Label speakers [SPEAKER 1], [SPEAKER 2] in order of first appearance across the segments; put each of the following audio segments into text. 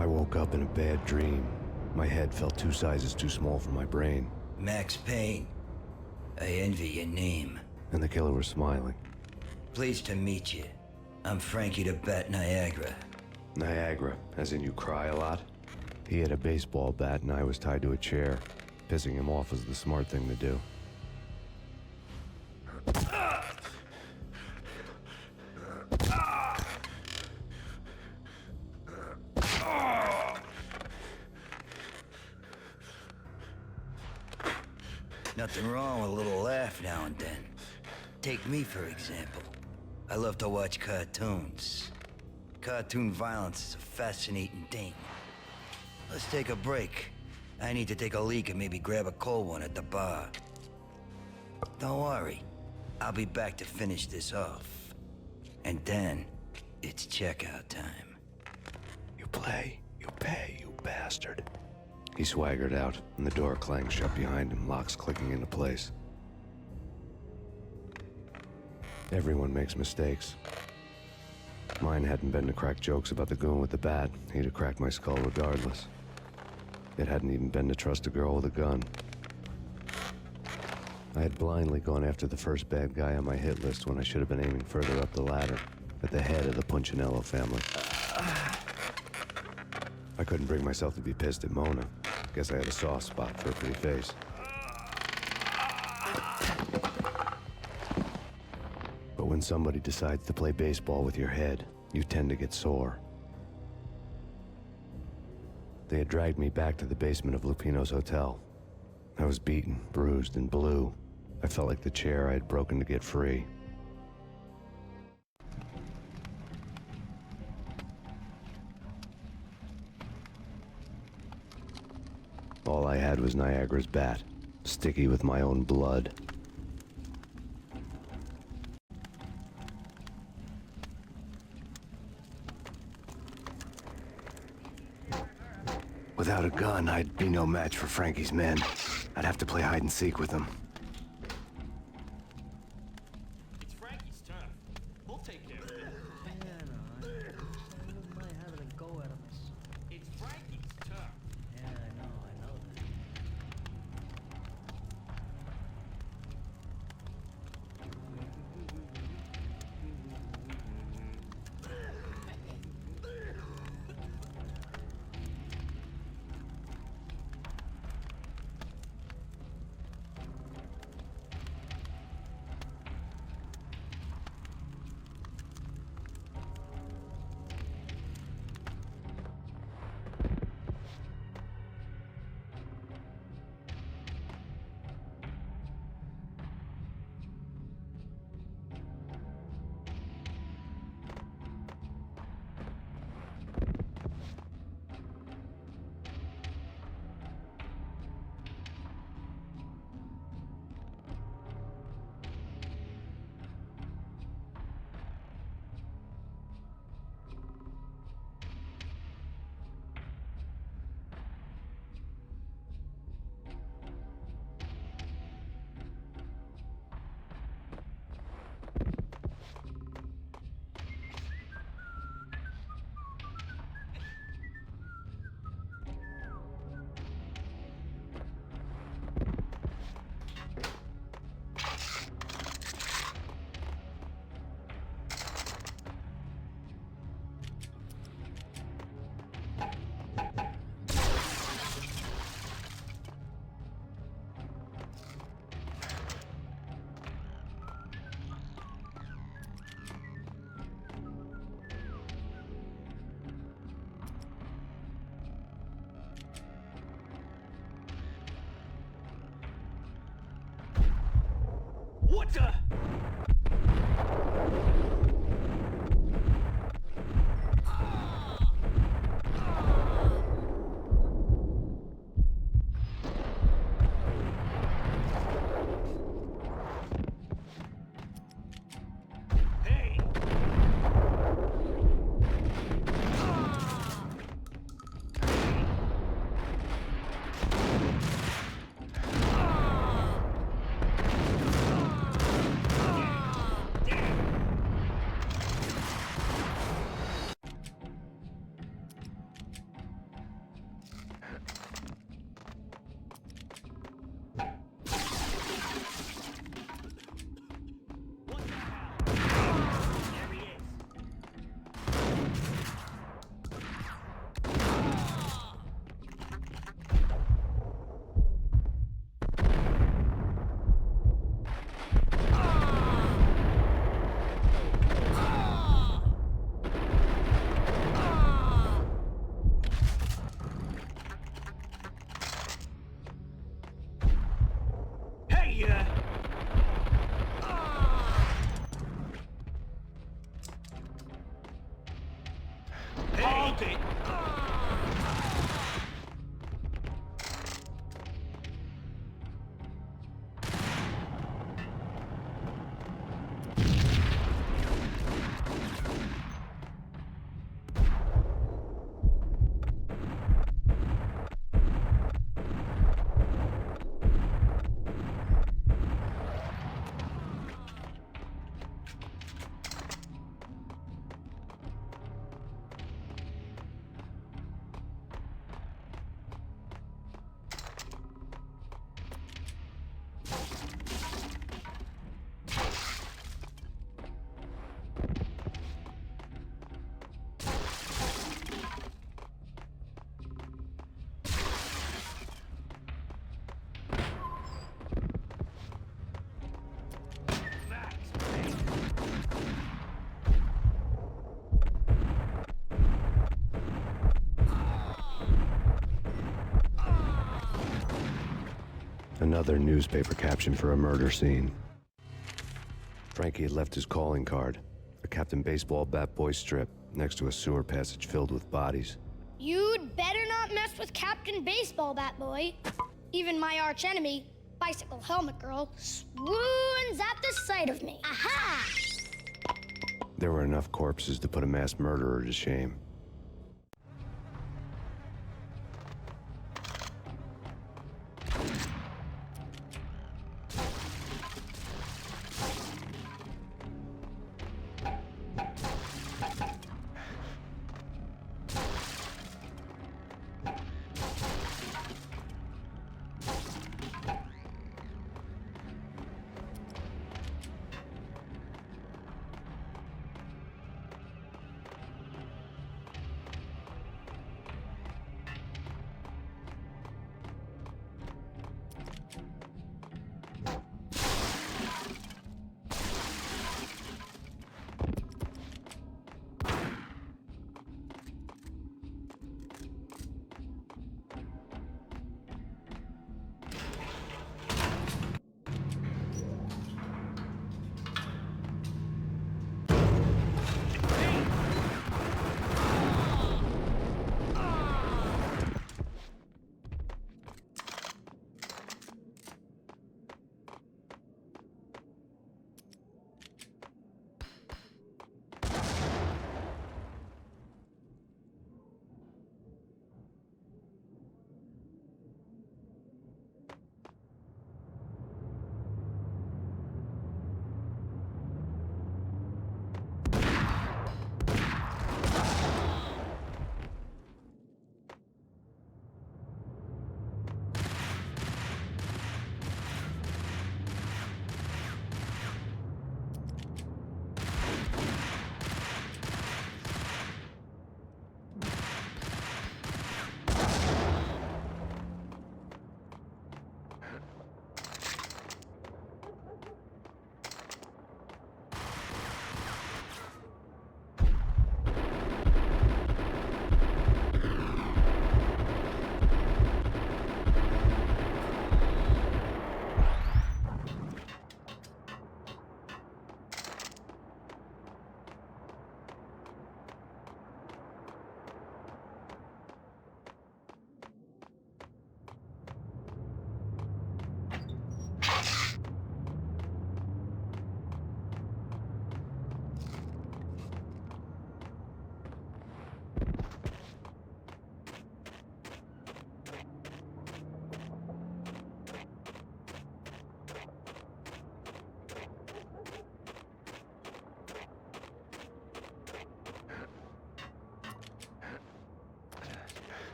[SPEAKER 1] I woke up in a bad dream. My head felt 2 sizes too small for my brain.
[SPEAKER 2] Max Payne. I envy your name.
[SPEAKER 1] And the killer was smiling.
[SPEAKER 2] Pleased to meet you. I'm Frankie the Bat Niagara.
[SPEAKER 1] Niagara, as in you cry a lot? He had a baseball bat and I was tied to a chair. Pissing him off was the smart thing to do.
[SPEAKER 2] Nothing wrong with a little laugh now and then. Take me, for example. I love to watch cartoons. Cartoon violence is a fascinating thing. Let's take a break. I need to take a leak and maybe grab a cold one at the bar. Don't worry. I'll be back to finish this off. And then, it's checkout time.
[SPEAKER 1] You play, you pay, you bastard. He swaggered out, and the door clanged shut behind him, locks clicking into place. Everyone makes mistakes. Mine hadn't been to crack jokes about the goon with the bat. He'd have cracked my skull regardless. It hadn't even been to trust a girl with a gun. I had blindly gone after the first bad guy on my hit list when I should have been aiming further up the ladder, at the head of the Punchinello family. I couldn't bring myself to be pissed at Mona. Guess I had a soft spot for a pretty face. But when somebody decides to play baseball with your head, you tend to get sore. They had dragged me back to the basement of Lupino's hotel. I was beaten, bruised, and blue. I felt like the chair I had broken to get free. All I had was Niagara's bat, sticky with my own blood. Without a gun, I'd be no match for Frankie's men. I'd have to play hide and seek with them.
[SPEAKER 3] It's Frankie's turn. We'll take care of it.
[SPEAKER 4] Yeah, no, I wouldn't mind having a go at him myself.
[SPEAKER 3] It's Frankie's turn.
[SPEAKER 4] Yeah, I know that.
[SPEAKER 3] What the? Hey! it!
[SPEAKER 1] Another newspaper caption for a murder scene. Frankie had left his calling card, a Captain Baseball Bat Boy strip, next to a sewer passage filled with bodies.
[SPEAKER 5] You'd better not mess with Captain Baseball Bat Boy. Even my archenemy, Bicycle Helmet Girl, swoons at the sight of me. Aha!
[SPEAKER 1] There were enough corpses to put a mass murderer to shame.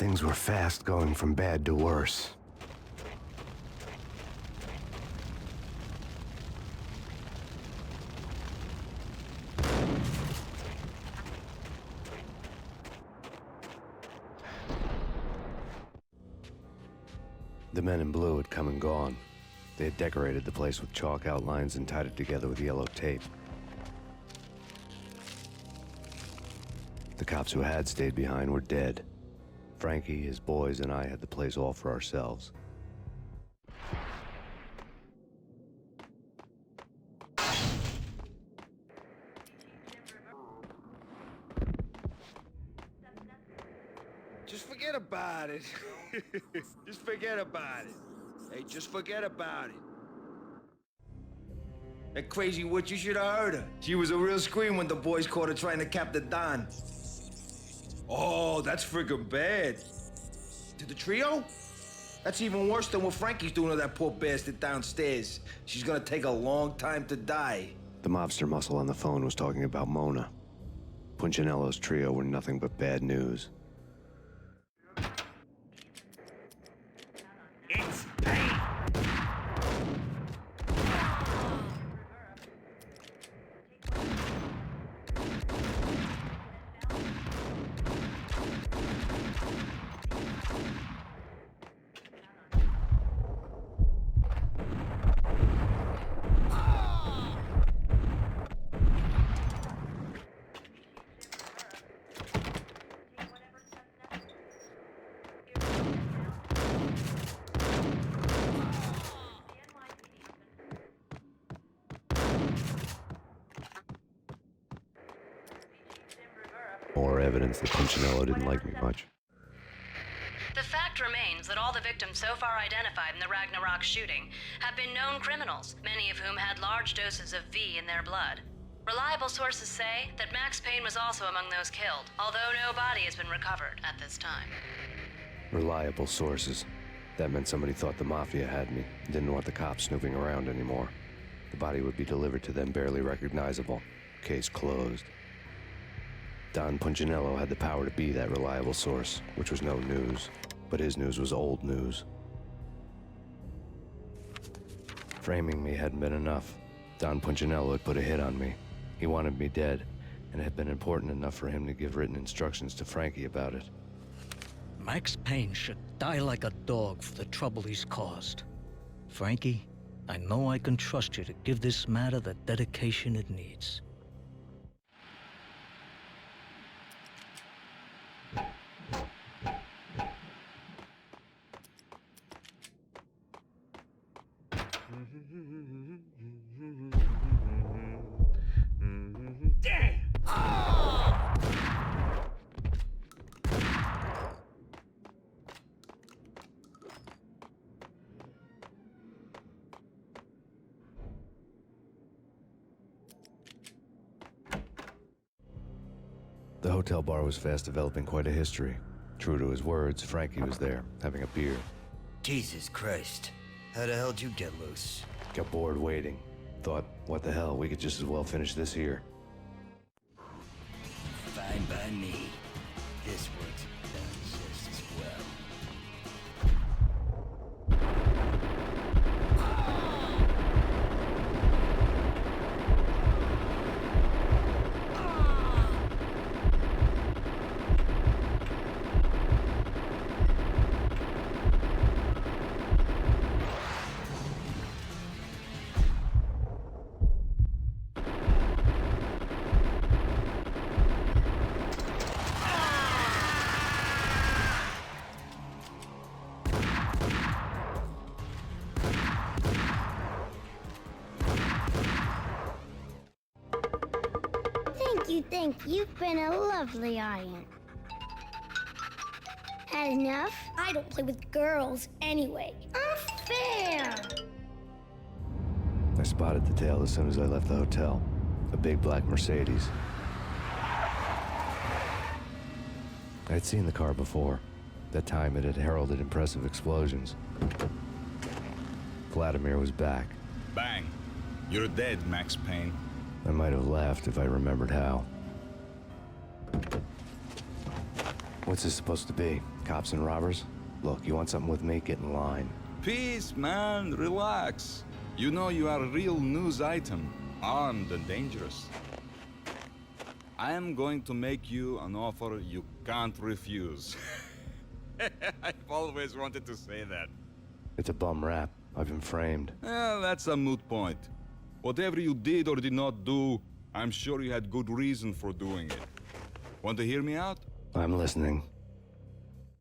[SPEAKER 1] Things were fast going from bad to worse. The men in blue had come and gone. They had decorated the place with chalk outlines and tied it together with yellow tape. The cops who had stayed behind were dead. Frankie, his boys, and I had the place all for ourselves.
[SPEAKER 6] Just forget about it. Just forget about it. Hey, just forget about it. That crazy witch, you should have heard her. She was a real scream when the boys caught her trying to cap the Don. Oh, that's friggin' bad. To the trio? That's even worse than what Frankie's doing to that poor bastard downstairs. She's gonna take a long time to die.
[SPEAKER 1] The mobster muscle on the phone was talking about Mona. Punchinello's trio were nothing but bad news.
[SPEAKER 3] It's Payne!
[SPEAKER 1] More evidence that Punchinello didn't like me much.
[SPEAKER 7] The fact remains that all the victims so far identified in the Ragnarok shooting have been known criminals, many of whom had large doses of V in their blood. Reliable sources say that Max Payne was also among those killed, although no body has been recovered at this time.
[SPEAKER 1] Reliable sources. That meant somebody thought the Mafia had me, and didn't want the cops snooping around anymore. The body would be delivered to them barely recognizable. Case closed. Don Punchinello had the power to be that reliable source, which was no news. But his news was old news. Framing me hadn't been enough. Don Punchinello had put a hit on me. He wanted me dead, and it had been important enough for him to give written instructions to Frankie about it.
[SPEAKER 4] Max Payne should die like a dog for the trouble he's caused. Frankie, I know I can trust you to give this matter the dedication it needs.
[SPEAKER 1] The hotel bar was fast developing quite a history. True to his words, Frankie was there, having a beer.
[SPEAKER 2] Jesus Christ. How the hell did you get loose?
[SPEAKER 1] Got bored waiting. Thought, what the hell, we could just as well finish this here.
[SPEAKER 2] Fine by me. This works just as well.
[SPEAKER 8] Thank you. You've been a lovely audience. Had enough?
[SPEAKER 5] I don't play with girls anyway.
[SPEAKER 8] Unfair!
[SPEAKER 1] I spotted the tail as soon as I left the hotel. A big black Mercedes. I had seen the car before. That time it had heralded impressive explosions. Vladimir was back.
[SPEAKER 9] Bang. You're dead, Max Payne.
[SPEAKER 1] I might have laughed if I remembered how. What's this supposed to be? Cops and robbers? Look, you want something with me? Get in line.
[SPEAKER 9] Peace, man. Relax. You know you are a real news item. Armed and dangerous. I am going to make you an offer you can't refuse. I've always wanted to say that.
[SPEAKER 1] It's a bum rap. I've been framed.
[SPEAKER 9] Well, that's a moot point. Whatever you did or did not do, I'm sure you had good reason for doing it. Want to hear me out?
[SPEAKER 1] I'm listening.